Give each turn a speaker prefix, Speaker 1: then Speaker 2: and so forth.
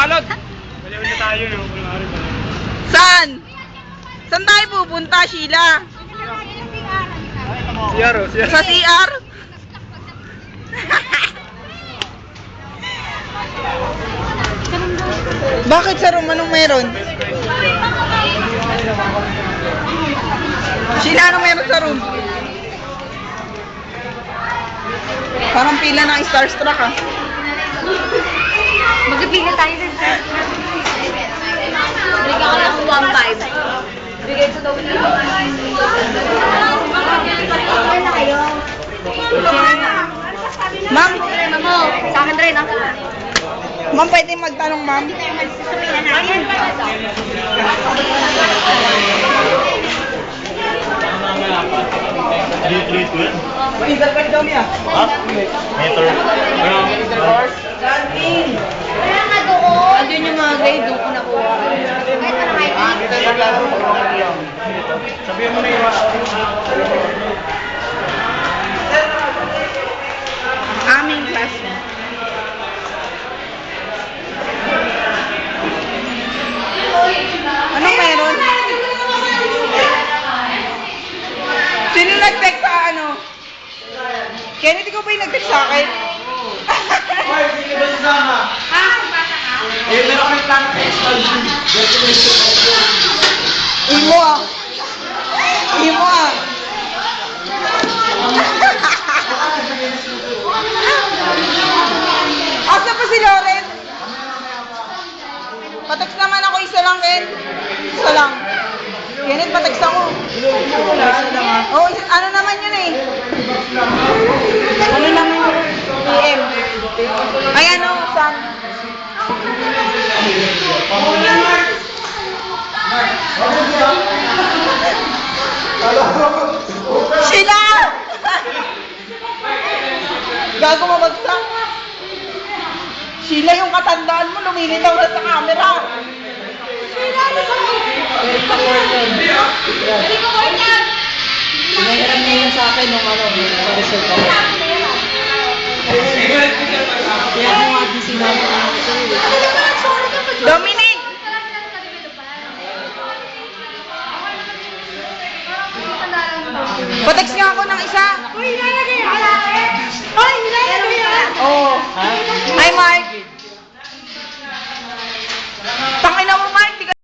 Speaker 1: Balot!
Speaker 2: Baliw na tayo, no?
Speaker 3: Saan? Saan tayo pupunta, Sheila?
Speaker 2: CR, oh, CR.
Speaker 3: Sa CR? Bakit sa room? Anong meron? Sheila, anong meron sa room? Parang pila ng Starstruck ah.
Speaker 4: Magpipili tayo ng sir. Bigyan ko lang 1.5. Bigay sa daw nila. Ano na kayo?
Speaker 3: Ma'am,
Speaker 4: Mo, sa akin rin ah.
Speaker 3: ma'am, pwede magtanong, ma'am?
Speaker 4: Sasabihin na natin.
Speaker 3: Pingal ka daw niya.
Speaker 2: Ha? Meter.
Speaker 4: Kaya nga doon. Andun yung mga grade, doon ko nakuha. Kahit na nakita.
Speaker 2: Sabihin mo na yung
Speaker 3: Aming class. Anong meron? Sino nag-text sa ano? Kenneth, ikaw ba yung nag-text sa akin? Imo ah. Imo ah. Asa pa si Loren? Patext naman ako, isa lang, Ken. Isa lang. Kenneth, patext ako. Oh, ano naman yun eh? Ano naman yun? PM. Ay, ano, San? Sheila! Gago mabagsak. Sheila, yung katandaan mo, lumilitaw na sa camera. Sheila, ano ba? Pinahiram niya yun sa akin nung ano, pa-reserve ako. Kaya ako nga di sinama ko ng sarili. Dominic! Patext nga ako ng isa.
Speaker 4: Uy, nilalagay yan! Uy, nilalagay yan!
Speaker 3: Oo. Hi, Mark.